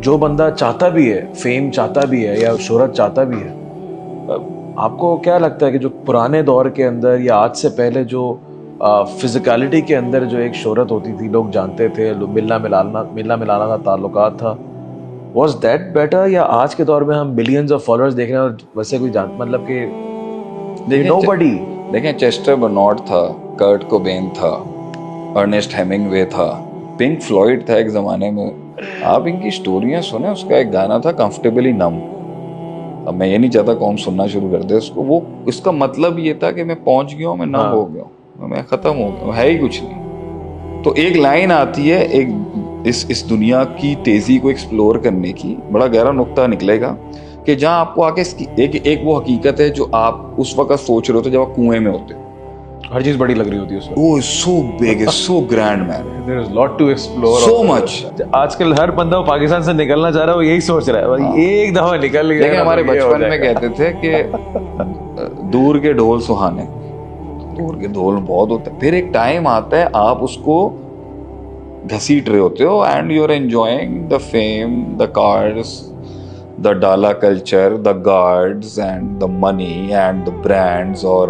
जो बंदा चाहता भी है, फेम चाहता भी है या शोहरत चाहता भी है, आपको क्या लगता है कि जो पुराने दौर के अंदर या आज से पहले जो फिजिकलिटी के अंदर जो एक शोहरत होती थी, लोग जानते थे, मिलना मिलाना था, ताल्लुकात था, वॉज दैट बेटर? या आज के दौर में हम बिलियंस ऑफ फॉलोअर्स देख रहे हैं और वैसे कोई जान मतलब कि नोबडी? देखें, चेस्टर बर्नार्ड था, कर्ट कोबेन था, अर्नेस्ट हेमिंगवे था, पिंक फ्लॉयड था एक ज़माने में। आप इनकी स्टोरियाँ सुने। उसका एक गाना था कंफर्टेबली नम। अब मैं ये नहीं चाहता कौन सुनना शुरू कर दे उसको। वो इसका मतलब ये था कि मैं पहुंच गया हूँ, मैं नम हो गया हूँ, मैं ख़त्म हो गया हूँ, है ही कुछ नहीं। तो एक लाइन आती है एक इस दुनिया की तेज़ी को एक्सप्लोर करने की, बड़ा गहरा नुक्ता निकलेगा कि जहाँ आपको आके एक वो हकीकत है जो आप उस वक्त सोच रहे होते जब आप कुएं में होते। हर चीज बड़ी लग रही होती है उसमें। Oh, it's so big, it's so grand, man. There is lot to explore. So much. आजकल हर बंदा पाकिस्तान से निकलना चाह रहा है, वो यही सोच रहा है, भाई एक दफा निकल गया। लेकिन हमारे बचपन में कहते थे कि दूर के ढोल सुहाने, दूर के ढोल बहुत होते हैं। फिर एक टाइम आता है आप उसको घसीट रहे होते हो and you are enjoying the fame, the cards, the dollar culture, the guards and the money and the brands. और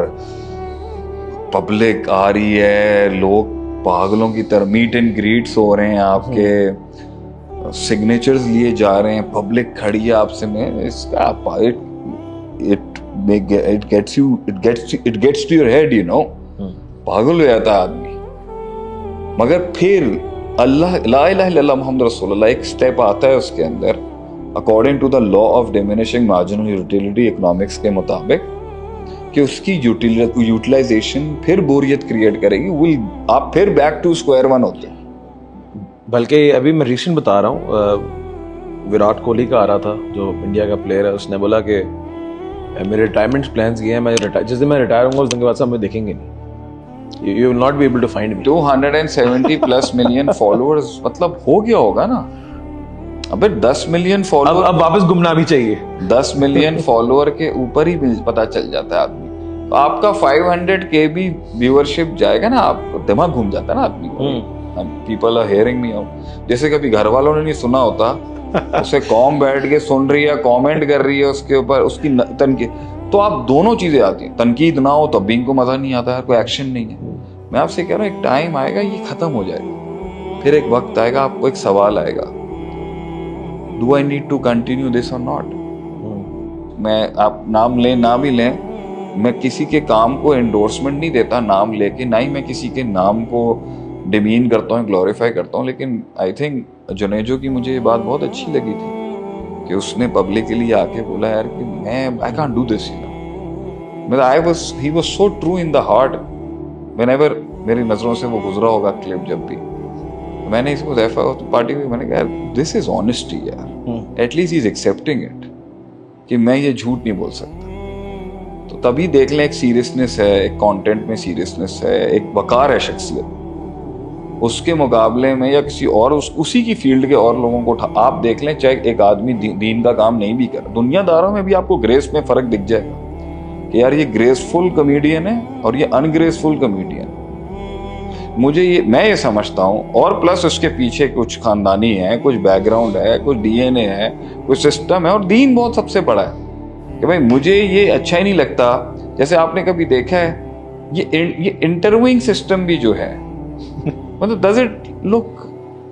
पब्लिक आ रही है, लोग पागलों की तरह मीट एंड ग्रीट्स हो रहे हैं, आपके सिग्नेचर्स लिए जा रहे हैं, पब्लिक खड़ी है आपसे में। इसका it gets to your head, you know. पागल हो जाता है आदमी। मगर फिर अल्लाह ला इलाहा इल्लल्लाह मुहम्मद रसूलुल्लाह एक स्टेप आता है उसके अंदर, according to the law of diminishing marginal utility economics के मुताबिक, कि उसकी यूटिलाइजेशन फिर बोरियत क्रिएट करेगी। आप फिर बैक टू स्क्वायर वन होते हैं। बल्कि अभी मैं रीसेंट बता रहा हूँ, विराट कोहली का आ रहा था, जो इंडिया का प्लेयर है, उसने बोला कि मेरे रिटायरमेंट प्लान्स ये हैं, मैं जिस दिन मैं रिटायर होऊंगा उस दिन के बाद से हमें देखेंगे नहीं, you will not be able to find me. 270+ million followers, मतलब हो गया होगा ना। अबे 10 मिलियन फॉलोअर, अब वापस घूमना भी चाहिए। 10 मिलियन फॉलोअर के ऊपर ही पता चल जाता है आदमी। तो आपका 500K भी व्यूअरशिप जाएगा ना, आप दिमाग घूम जाता है ना आदमी को। People are hearing me out. जैसे कभी घर वालों ने नहीं सुना होता, उसे कॉम बैठ के सुन रही है, कमेंट कर रही है उसके ऊपर, उसकी तनकीद। तो आप दोनों चीजें आती हैं। तनकीद ना हो तब भी इनको मजा नहीं आता है, कोई एक्शन नहीं है। मैं आपसे कह रहा हूँ एक टाइम आएगा ये खत्म हो जाएगा। फिर एक वक्त आएगा, आपको एक सवाल आएगा, Do I need to continue this or not? मैं, आप नाम लें ना भी लें, मैं किसी के काम को एंडोर्समेंट नहीं देता नाम लेके, ना ही मैं किसी के नाम को डिमीन करता हूँ, ग्लोरीफाई करता हूँ। लेकिन आई थिंक जुनेजो की मुझे ये बात बहुत अच्छी लगी थी कि उसने पब्लिकली आके बोला यार कि मैं I can't do this, you know. मतलब he was so true in the heart. Whenever मेरी नजरों से वो गुजरा होगा क्लिप, जब भी मैंने इसको ज़ैफ़ा पार्टी में मैंने कहा दिस इज ऑनेस्टी यार, at least he is accepting it कि मैं ये झूठ नहीं बोल सकता। तो तभी देख लें एक सीरियसनेस है, एक कंटेंट में सीरियसनेस है, एक वकार है शख्सियत। उसके मुकाबले में या किसी और उसी की फील्ड के और लोगों को आप देख लें, चाहे एक आदमी दीन का काम नहीं भी कर, दुनियादारों में भी आपको ग्रेस में फ़र्क दिख जाएगा कि यार ये ग्रेसफुल कॉमेडियन है और ये अनग्रेसफुल कॉमेडियन है। मैं ये समझता हूँ। और प्लस उसके पीछे कुछ खानदानी है, कुछ बैकग्राउंड है, कुछ DNA है, कुछ सिस्टम है, और दीन बहुत सबसे बड़ा है कि भाई मुझे ये अच्छा ही नहीं लगता। जैसे आपने कभी देखा है ये इंटरव्यूइंग सिस्टम भी जो है, मतलब डज इट लुक,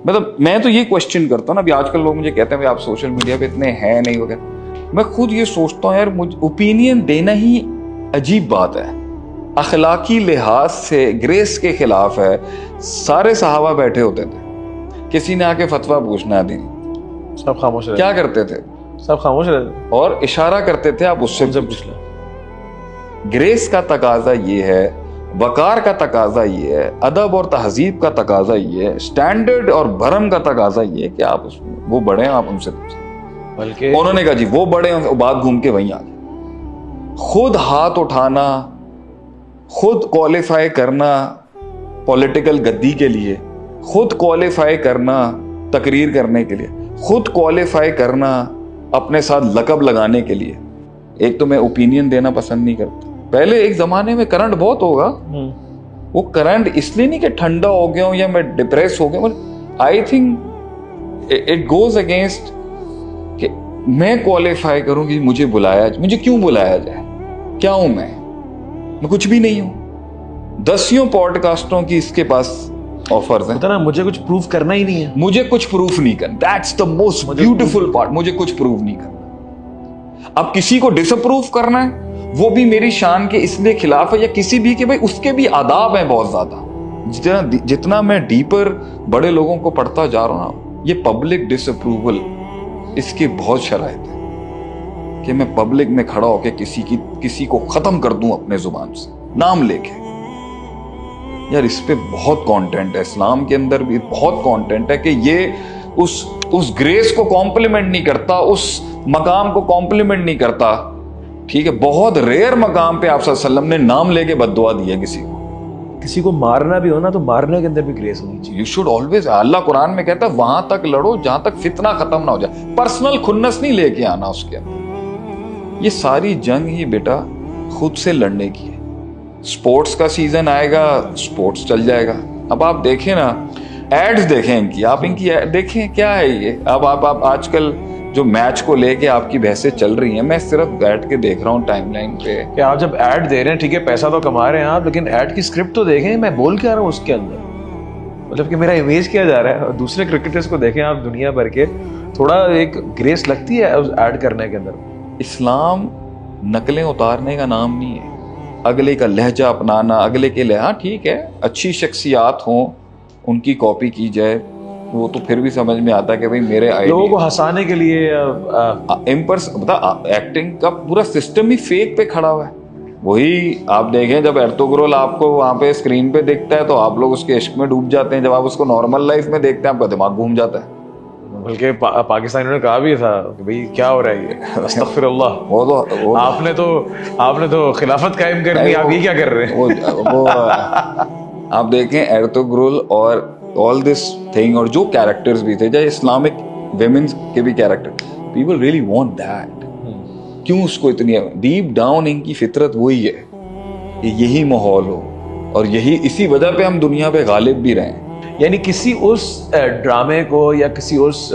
मतलब मैं तो ये क्वेश्चन करता हूँ ना। अभी आजकल लोग मुझे कहते हैं भाई आप सोशल मीडिया पे इतने हैं नहीं वगैरह। मैं खुद ये सोचता हूँ यार, मुझे ओपिनियन देना ही अजीब बात है, अखलाकी लिहाज से ग्रेस के खिलाफ है। सारे सहाबा बैठे होते थे, किसी ने आके फतवा पूछना दी, सब खामोश रहे। क्या करते थे? सब खामोश रहे और इशारा करते थे आप उससे पूछ लो। ग्रेस का तकाजा ये है, वकार का तकाजा ये है, अदब और तहजीब का तकाजा ये है, स्टैंडर्ड और भरम का तकाजा ये है कि आप वो बड़े हैं, आप उनसे पूछें। बल्कि उन्होंने कहा जी वो बड़े हैं, बात घूम के वहीं आ गए। खुद हाथ उठाना, खुद क्वालिफाई करना पॉलिटिकल गद्दी के लिए, खुद क्वालिफाई करना तकरीर करने के लिए, खुद क्वालिफाई करना अपने साथ लकब लगाने के लिए। एक तो मैं ओपिनियन देना पसंद नहीं करता। पहले एक जमाने में करंट बहुत होगा, वो करंट इसलिए नहीं कि ठंडा हो गया हूं या मैं डिप्रेस हो गया, I think it goes against मैं क्वालिफाई करूं कि मुझे मुझे क्यों बुलाया जाए? क्या हूं मैं कुछ भी नहीं हूं। 10 पॉडकास्टों की इसके पास ऑफर्स हैं। पता ना, मुझे कुछ प्रूव करना ही नहीं है। मुझे कुछ प्रूफ नहीं करना। That's the most beautiful part. मुझे कुछ प्रूव नहीं करना। अब किसी को डिसअप्रूव करना है, वो भी मेरी शान के इसलिए खिलाफ है, या किसी भी कि भाई उसके भी आदाब हैं बहुत ज्यादा। जितना मैं डीपर बड़े लोगों को पढ़ता जा रहा हूं, ये पब्लिक डिसअप्रूवल, इसके बहुत शराइत है कि मैं पब्लिक में खड़ा होकर किसी को खत्म कर दूं अपने जुबान से, नाम लेके। यार इस पे बहुत कंटेंट है, इस्लाम के अंदर भी बहुत कंटेंट है कि ये उस ग्रेस को कॉम्प्लीमेंट नहीं करता, उस मकाम को कॉम्प्लीमेंट नहीं करता। ठीक है, बहुत रेयर मकाम पे आप सल्लल्लाहु अलैहि वसल्लम ने नाम लेके बद्दुआ दी है किसी को मारना भी हो ना, तो मारने के अंदर भी ग्रेस होनी चाहिए। यू शुड ऑलवेज, अल्लाह कुरान में कहता है वहां तक लड़ो जहां तक फितना खत्म ना हो जाए। पर्सनल खुन्नस नहीं लेके आना उसके अंदर। ये सारी जंग ही बेटा खुद से लड़ने की है। स्पोर्ट्स का सीजन आएगा, स्पोर्ट्स चल जाएगा। अब आप देखें ना, एड्स देखें इनकी, आप इनकी देखें क्या है ये। अब आप आजकल जो मैच को लेके आपकी बहसें चल रही हैं, मैं सिर्फ बैठ के देख रहा हूँ टाइमलाइन पे कि आप जब ऐड दे रहे हैं, ठीक है पैसा तो कमा रहे हैं आप, लेकिन ऐड की स्क्रिप्ट तो देखें, मैं बोल क्या रहा हूँ उसके अंदर, मतलब कि मेरा इमेज किया जा रहा है। और दूसरे क्रिकेटर्स को देखें आप दुनिया भर के, थोड़ा एक ग्रेस लगती है उस ऐड करने के अंदर। इस्लाम नकलें उतारने का नाम नहीं है, अगले का लहजा अपनाना, अगले के लिए, हाँ ठीक है अच्छी शख्सियात हों उनकी कॉपी की जाए, वो तो फिर भी समझ में आता है कि भाई मेरे लोगों को हंसाने के लिए एक्टिंग का पूरा सिस्टम ही फेक पे खड़ा हुआ है। वही आप देखें, जब एर्तुग्रुल आपको वहां पे स्क्रीन पे दिखता है तो आप लोग उसके इश्क में डूब जाते हैं, जब आप उसको नॉर्मल लाइफ में देखते हैं आपका दिमाग घूम जाता है। बल्कि पाकिस्तानियों ने कहा भी था कि भाई क्या हो रहा है ये, अस्तगफिरुल्लाह। वो आपने तो खिलाफत कायम करनी, आप ये क्या कर रहे हैं? वो आप देखें एर्तुग्रुल और ऑल दिस थिंग, और जो कैरेक्टर्स भी थे, चाहे इस्लामिक विमेन्स के भी character, people really want that. क्यों उसको इतनी डीप डाउन इनकी फितरत वही है कि यही माहौल हो, और यही इसी वजह पे हम दुनिया पे गालिब भी रहे। यानी किसी उस ड्रामे को या किसी उस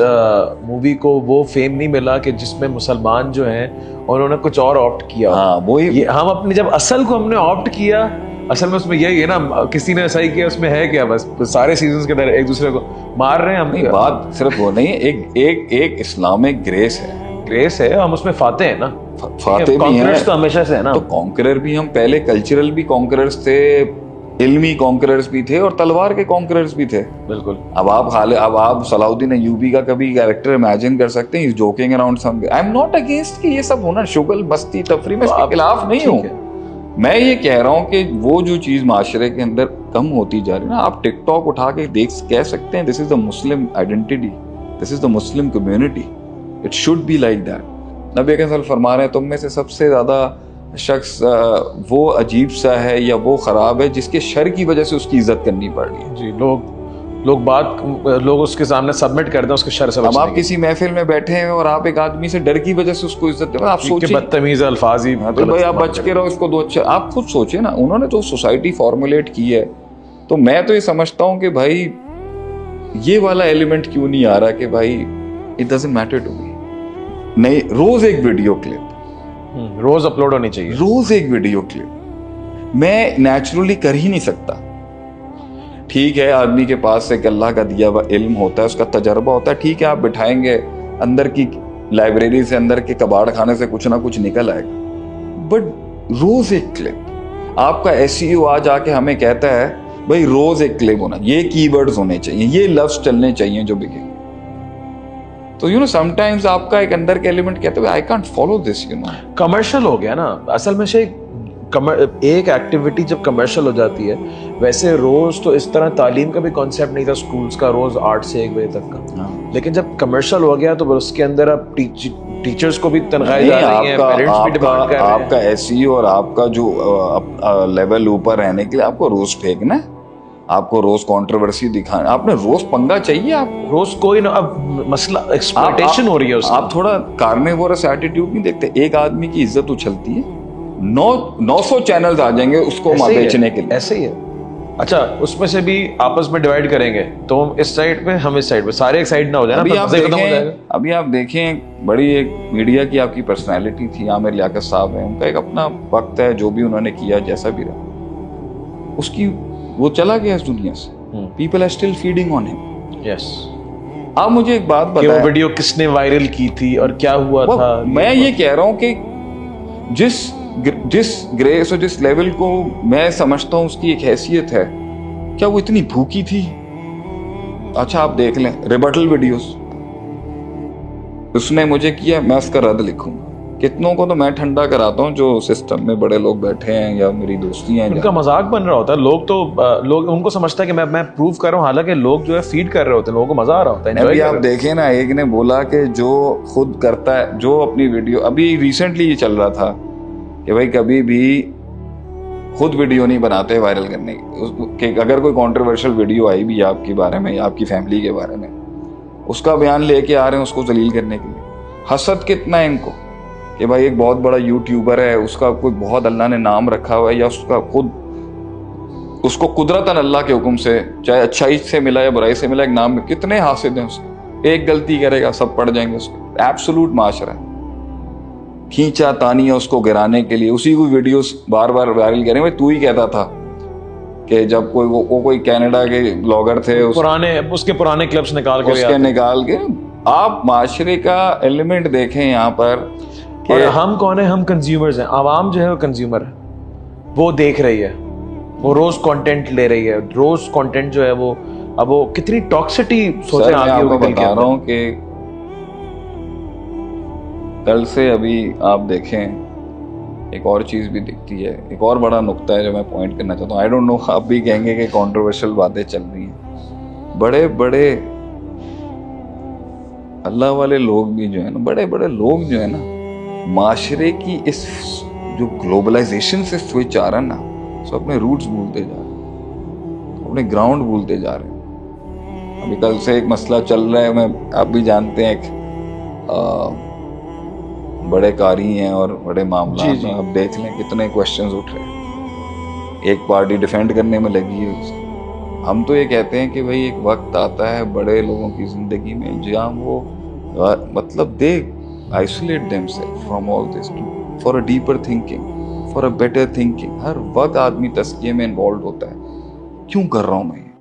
मूवी को वो फेम नहीं मिला कि जिसमें मुसलमान जो हैं उन्होंने कुछ और ऑप्ट किया। हाँ वही, हम अपने जब असल को हमने ऑप्ट किया, असल में उसमें यही है ना, किसी ने सही किया, उसमें है क्या, बस सारे सीजन्स के अंदर एक दूसरे को मार रहे हैं हम। नहीं, बात सिर्फ वो नहीं, एक इस्लामिक ग्रेस है, हम उसमें फाते हैं ना, फाते भी हैं तो हमेशा से है ना। तो कॉन्करर भी हम पहले कल्चरल भी कॉन्करर्स थे, इल्मी कॉन्करर्स भी थे, और तलवार के कॉन्करर्स भी थे। बिल्कुल। अब आप सलाउद्दीन अय्यूबी का कभी कैरेक्टर इमेजिन कर सकते हैं, joking around some. I am not against कि ये सब होना, शुगल मस्ती तफरी में इसके खिलाफ नहीं हूँ। मैं ये कह रहा हूँ कि वो जो चीज माशरे के अंदर कम होती जा रही है ना, आप टिकटॉक उठा के कह सकते हैं, this is the Muslim identity, this is the Muslim community, it should be like that. नबी के सल्लल्लाहु फरमा रहे हैं, तुम में से सबसे ज्यादा शख्स वो अजीब सा है या वो खराब है जिसके शर की वजह से उसकी इज्जत करनी पड़ रही है। जी, लोग उसके सामने सबमिट करते हैं उसके शर से। अब आप किसी महफिल में बैठे हैं और आप एक आदमी से डर की वजह से उसको इज्जत दे, आप सोचिए बदतमीज अल्फाज ही, तो भाई आप बच के रहो, इसको दो अच्छा। आप खुद सोचिए ना, उन्होंने तो सोसाइटी फॉर्मुलेट की है, तो मैं तो ये समझता हूँ कि भाई ये वाला एलिमेंट क्यों नहीं आ रहा कि भाई it doesn't matter to me. नहीं, रोज एक वीडियो क्लिप रोज अपलोड होनी चाहिए, रोज एक वीडियो क्लिप। मैं नेचुरली कर ही नहीं सकता। ठीक है, आदमी के पास एक अल्लाह का दिया हुआ इल्म होता है, उसका तजर्बा होता है, ठीक है आप बिठाएंगे, अंदर की लाइब्रेरी से, अंदर के कबाड़ खाने से कुछ ना कुछ निकल आएगा। बट रोज एक क्लिप, आपका एसईओ आज आके हमें कहता है भाई रोज एक क्लिप होना, ये कीवर्ड्स होने चाहिए, ये लफ्ज चलने चाहिए जो बिके। तो यू नो समटाइम्स आपका एक अंदर के एलिमेंट कहते हैं I can't follow this, you no commercial हो गया ना असल में से। एक एक्टिविटी जब कमर्शियल हो जाती है, वैसे रोज तो इस तरह तालीम का भी कॉन्सेप्ट नहीं था स्कूल्स का, रोज 8 से 1 बजे तक का। लेकिन जब कमर्शियल हो गया तो उसके अंदर अब टीचर्स को भी तनख्वाहें जा रही हैं, पेरेंट्स भी डिमांड कर रहे हैं। आपका एसईओ और आपका जो लेवल ऊपर रहने के लिए आपको रोज फेंकना है, आपको रोज कंट्रोवर्सी दिखाना, आपने रोज पंगा चाहिए, आप रोज कोई ना, अब मसला एक्सप्लॉयटेशन हो रही है उसकी। आप थोड़ा कार्निवोरस एटीट्यूड नहीं देखते। एक आदमी की इज्जत उछलती है, 900 चैनल्स आ जाएंगे उसको बेचने के लिए। ऐसे ही है। अच्छा, उसमें से भी आपस में डिवाइड करेंगे तो हम इस साइड पे, हम इस साइड पे, सारे एक साइड ना हो जाए ना, अभी फिर आप मज़ा ही खत्म हो जाएगा। देखें, अभी आप देखें, बड़ी एक मीडिया की आपकी पर्सनालिटी थी आमिर लियाकत साहब है, उनका एक अपना वक्त है, जो भी उन्होंने किया जैसा भी रहा, उसकी वो चला गया इस दुनिया से। People are still feeding on him. Yes. आप मुझे एक बात कि वो बताएं, वीडियो किसने वायरल की थी और क्या हुआ था। मैं ये कह रहा हूँ कि जिस ग्रेस और जिस लेवल को मैं समझता हूँ उसकी एक हैसियत है, क्या वो इतनी भूखी थी? अच्छा आप देख लें रिबटल वीडियोस उसने मुझे किया, मैं उसका रद्द लिखूंगा। कितनों को तो मैं ठंडा कराता हूँ जो सिस्टम में बड़े लोग बैठे हैं या मेरी दोस्ती हैं, उनका मजाक बन रहा होता है। लोग तो लोग उनको समझता है कि मैं प्रूव कर रहा हूँ, हालांकि लोग जो है फीड कर रहे होते हैं, लोगों को मजा आ रहा होता है। अभी आप देखें ना, एक ने बोला कि जो खुद करता है, जो अपनी वीडियो, अभी रिसेंटली ये चल रहा था कि भाई कभी भी खुद वीडियो नहीं बनाते वायरल करने की, अगर कोई कंट्रोवर्शियल वीडियो आई भी आपके बारे में या आपकी फैमिली के बारे में, उसका बयान लेके आ रहे हैं उसको जलील करने के लिए। हसद कितना है इनको कि भाई एक बहुत बड़ा यूट्यूबर है, उसका कोई बहुत अल्लाह ने नाम रखा हुआ है, या उसका खुद उसको कुदरतन अल्लाह के हुक्म से, चाहे अच्छाई से मिला या बुराई से मिला, एक नाम में कितने हासिल हैं उसके। एक गलती करेगा सब पड़ जाएंगे उसके। एब्सोल्यूट माशरा है, खींचा तानी है उसको गिराने के लिए, उसी को वीडियोस बार बार वायरल करें। भाई तू ही कहता था कि जब कोई वो कोई कनाडा के ब्लॉगर थे, उसके पुराने क्लिप्स निकाल के आप माशरे का एलिमेंट देखें यहाँ पर। और हम कौन है? हम कंज्यूमर्स हैं। आवाम जो है वो कंज्यूमर है, वो देख रही है, वो रोज कंटेंट ले रही है। रोज कंटेंट जो है वो, अब वो कितनी टॉक्सिटी सोचें आगे होगी। बता रहा हूँ कि कल से अभी आप देखें एक और चीज भी दिखती है, एक और बड़ा नुक्ता है जो मैं पॉइंट करना चाहता हूँ। आई डोंट नो, आप भी कहेंगे कि कंट्रोवर्शियल बातें चल रही हैं। बड़े बड़े अल्लाह वाले लोग भी जो है ना, बड़े बड़े लोग जो है ना, माशरे की इस जो ग्लोबलाइजेशन से स्विच आ रहा है ना, सो अपने रूट्स भूलते जा रहे हैं, अपने ग्राउंड भूलते जा रहे हैं। अभी कल से एक मसला चल रहा है, मैं आप भी जानते हैं, एक बड़े कारी हैं और बड़े मामला में अब देख लें कितने क्वेश्चंस उठ रहे हैं। एक पार्टी डिफेंड करने में लगी है। हम तो ये कहते हैं कि भाई एक वक्त आता है बड़े लोगों की जिंदगी में जहाँ वो मतलब they isolate themselves from all this for a deeper thinking, for a better thinking. हर वक्त आदमी तस्किए में इन्वॉल्व होता है, क्यों कर रहा हूँ मैं?